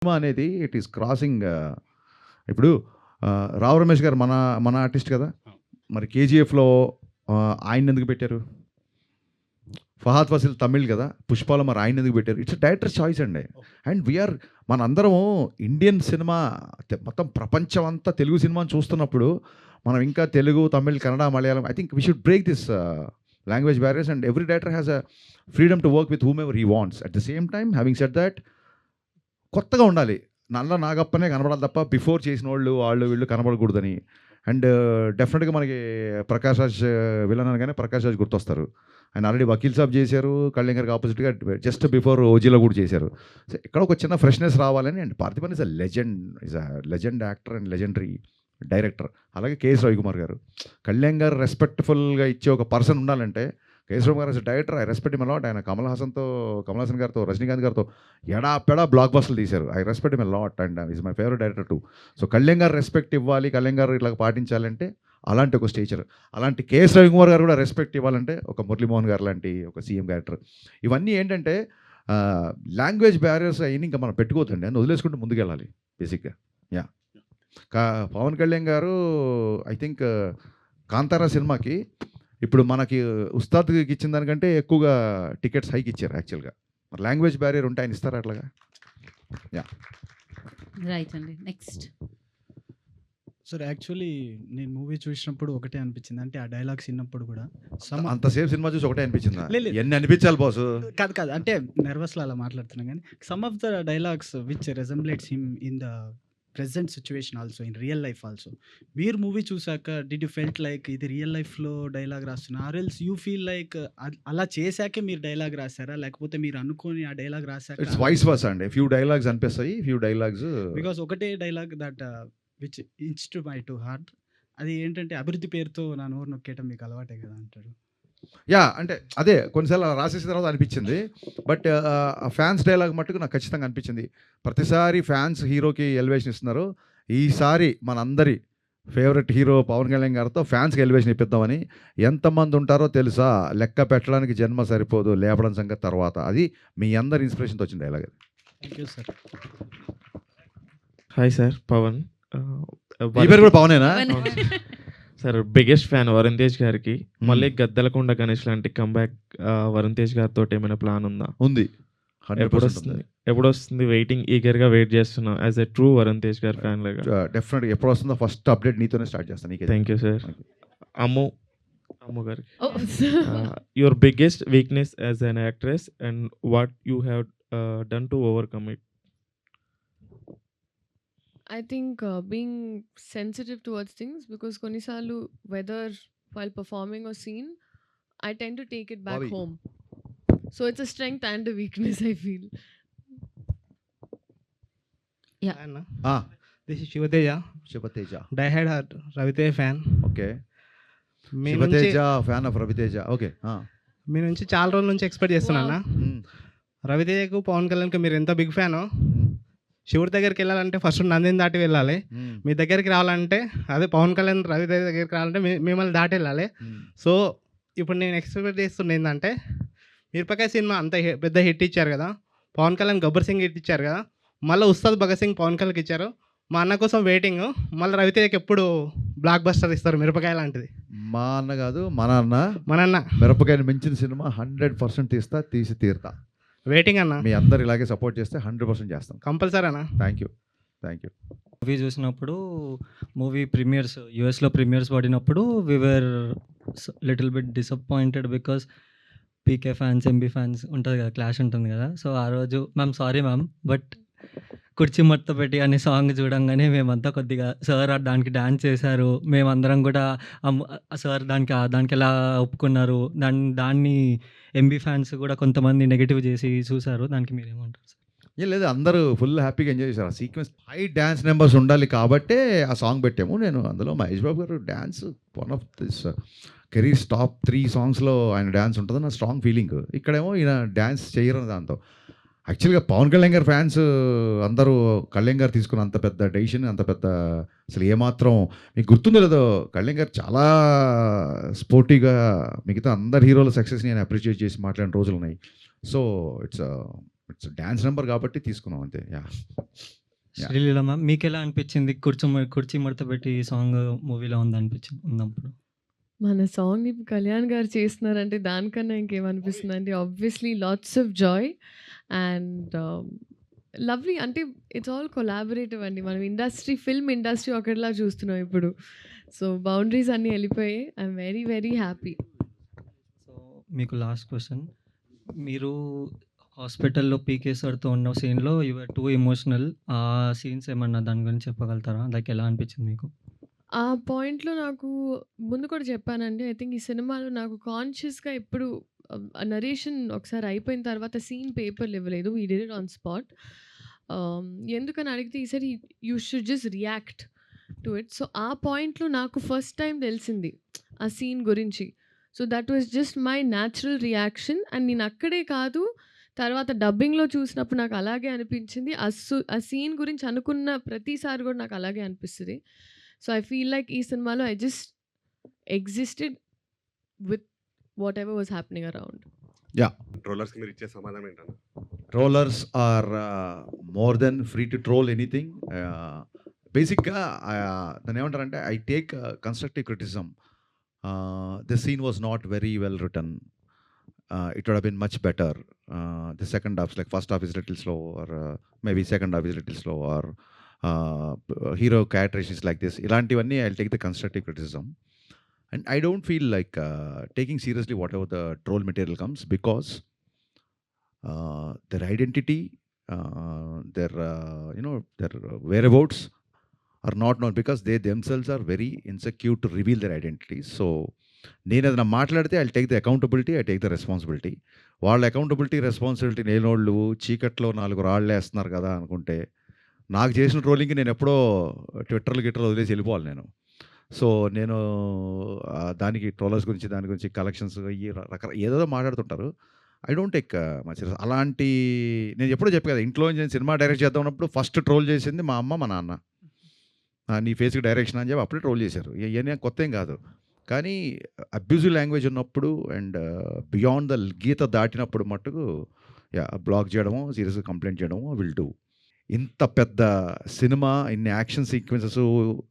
Cinema అనేది it is crossing. ఇప్పుడు రావు రమేష్ గారు మన మన ఆర్టిస్ట్ కదా. మరి కేజీఎఫ్లో ఆయన ఎందుకు పెట్టారు? ఫహాద్ ఫాసిల్ తమిళ్ కదా, పుష్పాలో మరి ఆయన ఎందుకు పెట్టారు? ఇట్స్ డైరెక్టర్ చాయిస్ అండి. అండ్ వీఆర్ మనందరము ఇండియన్ సినిమా మొత్తం ప్రపంచం అంతా తెలుగు సినిమాని చూస్తున్నప్పుడు మనం ఇంకా Telugu, Tamil, Kannada, Malayalam I think we should break this language barriers and every director has a freedom to work with whom ever he wants. At the same time having said that కొత్తగా ఉండాలి. నల్ల నాగప్పనే కనపడాలి తప్ప బిఫోర్ చేసిన వాళ్ళు వీళ్ళు కనపడకూడదని. అండ్ డెఫినెట్గా మనకి ప్రకాష్ రాజ్ విలన్ అనగానే ప్రకాష్ రాజ్ గుర్తొస్తారు. ఆయన ఆల్రెడీ వకీల్ సాబ్ చేశారు, కళ్యాణ్ గారికి ఆపోజిట్గా జస్ట్ బిఫోర్ ఓజీలో కూడా చేశారు. సో ఇక్కడ ఒక చిన్న ఫ్రెష్నెస్ రావాలని. And Parthiban is a legend actor and legendary director. అలాగే కేఎస్ రవికుమార్ గారు, కళ్యాణ్ గారు రెస్పెక్ట్ఫుల్గా ఇచ్చే ఒక పర్సన్ ఉండాలంటే కేఎస్ రవికుమార్ గారు director I respect him a lot. ఆయన కమల్ హాసన్ గారితో, రజనీకాంత్ గారితో ఎడా బ్లాక్ బస్టర్లు తీశారు. I respect him a lot and is my favourite director two. So Kalyan గారు రెస్పెక్ట్ ఇవ్వాలి, కళ్యాణ్ గారు ఇట్లా పాటించాలంటే అలాంటి ఒక స్టేచర్. అలాంటి కేఎస్ రవికుమార్ గారు కూడా రెస్పెక్ట్ ఇవ్వాలంటే ఒక మురళీమోహన్ గారు లాంటి ఒక సీఎం క్యారెక్టర్. ఇవన్నీ ఏంటంటే లాంగ్వేజ్ బ్యారియర్స్ అయినా ఇంకా మనం పెట్టుకోవద్దండి అని వదిలేసుకుంటూ ముందుకెళ్ళాలి బేసిక్గా. యా పవన్ కళ్యాణ్ గారు ఐ థింక్ కాంతారా సినిమాకి ఇప్పుడు మనకి ఉస్తాద్కి ఇచ్చిన దానికంటే ఎక్కువగా టికెట్స్ హైక్ ఇచ్చారు యాక్చువల్గా. మరి లాంగ్వేజ్ బ్యారియర్ ఉంటే ఆయన ఇస్తారా అట్లాగా? యా రైట్ అండి. నెక్స్ట్ సార్ యాక్చువల్లీ నేను మూవీ చూసినప్పుడు ఒకటే అనిపించింది, అంటే ఆ డైలాగ్స్ విన్నప్పుడు కూడా అంతసేపు సినిమా చూసి ఒకటే అనిపించిందా? లేదు. ఎన్ని అనిపించాలి బాసు? కాదు అంటే నర్వస్లో అలా మాట్లాడుతున్నాం, కానీ some of the dialogues which resembles him in the present situation also, in real life also. మీరు మూవీ చూసాక డిడ్ యూ ఫెల్ట్ లైక్ ఇది రియల్ లైఫ్లో డైలాగ్ రాస్తున్నా, or else you feel like అలా చేశాకే మీరు డైలాగ్ రాశారా, లేకపోతే మీరు అనుకోని ఆ డైలాగ్ రాశాక? ఇట్స్ వైస్ వర్సా అండి. ఫ్యూ డైలాగ్స్ అనిపిస్తాయి, ఫ్యూ డైలాగ్స్ బికాస్ ఒకటే dialogue that which into my to heart, అది ఏంటంటే అభివృద్ధి పేరుతో నా నోరు నొక్కేయటం మీకు అలవాటే కదా అంటారు. యా అంటే అదే కొన్నిసార్లు అలా రాసేసిన తర్వాత అనిపించింది. బట్ ఫ్యాన్స్ డైలాగ్ మట్టుకు నాకు ఖచ్చితంగా అనిపించింది. ప్రతిసారి ఫ్యాన్స్ హీరోకి ఎలివేషన్ ఇస్తున్నారు, ఈసారి మనందరి ఫేవరెట్ హీరో పవన్ కళ్యాణ్ గారితో ఫ్యాన్స్కి ఎలివేషన్ ఇప్పిద్దామని. ఎంతమంది ఉంటారో తెలుసా, లెక్క పెట్టడానికి జన్మ సరిపోదు, లేపడం సంగతి తర్వాత. అది మీ అందరి ఇన్స్పిరేషన్తో వచ్చిన dialogue. Thank you sir. Hi sir, Pavan. ఈ పేరు కూడా పవనేనా? Sir biggest fan Varun Tej గారికి. మళ్ళీ గద్దలకొండ గణేష్ లాంటి కంబ్యాక్ వరుణ్ తేజ్ గారితో ఏమైనా ప్లాన్ ఉందా? ఉంది. ఎప్పుడు వస్తుంది? వెయిటింగ్, ఈగర్గా వెయిట్ చేస్తున్నాం as a true Varun Tej గారి ఫ్యాన్ లాగా. డెఫినెట్గా ఎప్పుడు వస్తుందో ఫస్ట్ అప్డేట్ నీతోనే స్టార్ట్ చేస్తాను. Thank you sir. అమ్ము గారికి, your biggest weakness as an actress and what you have done to overcome it? I think being sensitive towards things, because konisalu whether while performing or scene, I tend to take it back Bobby. home. So it's a strength and a weakness, I feel. Yeah. Ah, This is Shivateja, Shivateja. diehard Raviteja fan. Okay, మీ శివతేజ నుంచి fan of Raviteja. Okay. మీ నుంచి చాలా రోజుల నుంచి expect చేస్తున్నా. రవితేజకు పవన్ కళ్యాణ్కి మీరు ఎంత బిగ్ ఫ్యానో, శివుడి దగ్గరికి వెళ్ళాలంటే ఫస్ట్ నందిని దాటి వెళ్ళాలి. మీ దగ్గరికి రావాలంటే, అదే పవన్ కళ్యాణ్ రవితేజ దగ్గరికి రావాలంటే మిమ్మల్ని దాటి వెళ్ళాలి. సో ఇప్పుడు నేను ఎక్స్పెక్ట్ చేస్తుంది ఏంటంటే, మిరపకాయ సినిమా అంత పెద్ద హిట్ ఇచ్చారు కదా, పవన్ కళ్యాణ్ గబ్బర్ సింగ్ హిట్ ఇచ్చారు కదా, మళ్ళీ ఉస్తాద్ భగత్ సింగ్ పవన్ కళ్యాణ్కి ఇచ్చారు. మా అన్న కోసం వెయిటింగ్. మళ్ళీ రవితేజకి ఎప్పుడు బ్లాక్ బస్టర్ ఇస్తారు మిరపకాయ లాంటిది? మా అన్న కాదు, మన అన్న. మన అన్న మిరపకాయని మించిన సినిమా 100% తీసి తీరుతా. వెయిటింగ్ అన్న. మీ అందరు ఇలాగే సపోర్ట్ చేస్తే 100% చేస్తాం. కంపల్సరీ అన్న. Thank you. మూవీ చూసినప్పుడు, మూవీ ప్రీమియర్స్ యూఎస్లో ప్రీమియర్స్ పడినప్పుడు we're little bit disappointed because PK fans, MB fans ఉంటుంది కదా, క్లాష్ ఉంటుంది కదా. సో ఆ రోజు మ్యామ్ సారీ మ్యామ్, బట్ కుర్చీ మట్ట పెట్టి అనే సాంగ్ చూడంగానే మేమంతా కొద్దిగా సార్ దానికి డ్యాన్స్ చేశారు, మేమందరం కూడా సార్ దానికి ఎలా ఒప్పుకున్నారు, దాన్ని ఎంబీ ఫ్యాన్స్ కూడా కొంతమంది నెగిటివ్ చేసి చూశారు. దానికి మీరేమంటారు సార్? ఏం లేదు, అందరూ ఫుల్ హ్యాపీగా ఎంజాయ్ చేశారు. ఆ సీక్వెన్స్ హై డ్యాన్స్ నెంబర్స్ ఉండాలి కాబట్టే ఆ సాంగ్ పెట్టాము. నేను అందులో మహేష్ బాబు గారు dance one of this careers top 3 సాంగ్స్లో ఆయన డ్యాన్స్ ఉంటుందని నా స్ట్రాంగ్ ఫీలింగ్. ఇక్కడేమో ఈయన డ్యాన్స్ చేయరు దాంతో. యాక్చువల్గా పవన్ కళ్యాణ్ గారి ఫ్యాన్స్ అందరూ కళ్యాణ్ గారు తీసుకున్న అంత పెద్ద డెసిషన్, అంత పెద్ద అసలు ఏమాత్రం మీకు గుర్తుందో లేదో, కళ్యాణ్ గారు చాలా స్పోర్టీగా మిగతా అందరు హీరోల సక్సెస్ని ఆయన అప్రిషియేట్ చేసి మాట్లాడిన రోజులు ఉన్నాయి. So it's it's dance number కాబట్టి తీసుకున్నాం అంతే. యా శ్రీలీల మ్యామ్ మీకు ఎలా అనిపించింది కుర్చీ మడత పెట్టి సాంగ్ మూవీలో ఉందనిపించింది ఉన్నప్పుడు? మన సాంగ్ ఇప్పుడు కళ్యాణ్ గారు చేస్తున్నారంటే దానికన్నా ఇంకేమనిపిస్తుందండి. Obviously lots of joy and lovely. అంటే ఇట్స్ ఆల్ కొలాబరేటివ్ అండి. మనం ఫిల్మ్ ఇండస్ట్రీ ఒకటిలా చూస్తున్నాం ఇప్పుడు. సో బౌండరీస్ అన్నీ వెళ్ళిపోయాయి. I'm very very happy. So మీకు లాస్ట్ క్వశ్చన్, మీరు హాస్పిటల్లో పీకే సార్తో ఉన్న సీన్లో యువర్ టూ ఎమోషనల్. ఆ సీన్స్ ఏమన్నా దాని గురించి చెప్పగలుగుతారా? లైక్ ఎలా అనిపించింది మీకు? ఆ పాయింట్‌లో నాకు ముందు కూడా చెప్పానండి. ఐ థింక్ ఈ సినిమాలో నాకు కాన్షియస్‌గా ఎప్పుడు నరేషన్ ఒకసారి అయిపోయిన తర్వాత సీన్ పేపర్‌లు ఇవ్వలేదు. We did it on spot. ఎందుకని అడిగితే ఈ సారి you should just react to it. So ఆ పాయింట్‌లో నాకు ఫస్ట్ టైం తెలిసింది ఆ సీన్ గురించి. So that was just my natural reaction. And నేను అక్కడే కాదు, తర్వాత డబ్బింగ్‌లో చూసినప్పుడు నాకు అలాగే అనిపించింది. ఆ సీన్ గురించి అనుకున్న ప్రతిసారి కూడా నాకు అలాగే అనిపిస్తది. సో ఐ ఫీల్ లైక్ ఈ సినిమాలో I just existed with whatever was happening around. ట్రోలర్స్కి మీరు ఇచ్చే సమాధానం ఏంటన్నా? Trollers are more than free to troll anything. బేసిక్గా దాన్ని ఏమంటారంటే I take constructive criticism. The scene was not very well written. It would have been much better. The second half, like first half is little slow, or maybe second half is little slow, or hero characterization is like this. Ilantivani, I'll take the constructive criticism. And I don't feel like taking seriously whatever the troll material comes, because their identity, their whereabouts are not known, because they themselves are very insecure to reveal their identities. So నేను ఏదైనా మాట్లాడితే I take the accountability, I take the responsibility. వాళ్ళ accountability responsibility లేనోళ్ళు చీకట్లో 4 రాళ్ళు వేస్తున్నారు కదా అనుకుంటే, నాకు చేసిన ట్రోలింగ్కి నేను ఎప్పుడో ట్విట్టర్లు వదిలేసి వెళ్ళిపోవాలి నేను. సో నేను దానికి ట్రోలర్స్ గురించి, దాని గురించి కలెక్షన్స్ ఏదో మాట్లాడుతుంటారు. I don't take much. అలాంటి నేను ఎప్పుడో చెప్పాను కదా, ఇంట్లో నేను సినిమా డైరెక్ట్ చేద్దాం ఉన్నప్పుడు ఫస్ట్ ట్రోల్ చేసింది మా అమ్మ, మా నాన్న. నీ ఫేస్కి డైరెక్షన్ అని చెప్పి అప్పుడే ట్రోల్ చేశారు. ఇవన్నీ కొత్త ఏం కాదు. కానీ అబ్యూజివ్ లాంగ్వేజ్ ఉన్నప్పుడు అండ్ బియాండ్ ద గీత దాటినప్పుడు మట్టుకు బ్లాక్ చేయడమో, సీరియస్గా కంప్లైంట్ చేయడమో విల్ డూ. ఇంత పెద్ద సినిమా, ఇన్ని యాక్షన్ సీక్వెన్సెస్,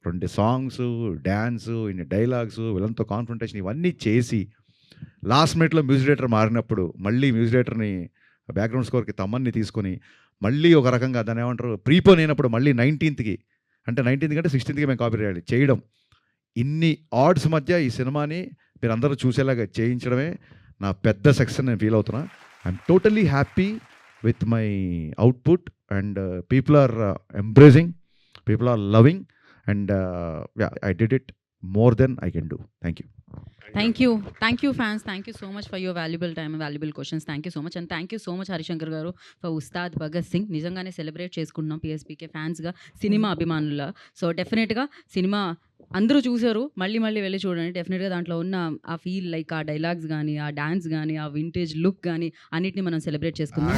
2 సాంగ్స్, డ్యాన్స్, ఇన్ని డైలాగ్స్, వీళ్ళంతా కాన్ఫ్రంటేషన్ ఇవన్నీ చేసి లాస్ట్ మినిట్లో మ్యూజిక్ డైరెక్టర్ మారినప్పుడు మళ్ళీ మ్యూజిక్ డైరెక్టర్ని బ్యాక్గ్రౌండ్ స్కోర్కి తమ్మన్ని తీసుకొని మళ్ళీ ఒక రకంగా దాన్ని ఏమంటారు ప్రీపోన్ అయినప్పుడు మళ్ళీ 19th అంటే 16th మేము కాపీ చేయడం, ఇన్ని ఆడ్స్ మధ్య ఈ సినిమాని మీరు అందరూ చూసేలాగా చేయించడమే నా పెద్ద సక్సెస్ నేను ఫీల్ అవుతున్నా. I'm totally happy with my output and people are embracing, people are loving, and I did it more than I can do. Thank you. Thank you fans, thank you so much for your valuable time and valuable questions. Thank you so much, and thank you so much Harishankar గారు for Ustaad Bhagat Singh. నిజంగానే celebrate చేసుకుంటున్నాం PSPK ఫ్యాన్స్గా, cinema అభిమానుల. So డెఫినెట్గా cinema అందరూ చూసారు, మళ్ళీ వెళ్ళి చూడండి. డెఫినెట్గా దాంట్లో ఉన్న ఆ ఫీల్, లైక్ ఆ డైలాగ్స్ కానీ, ఆ డాన్స్ కానీ, ఆ వింటేజ్ లుక్ కానీ అన్నిటిని మనం సెలబ్రేట్ చేసుకుందాం.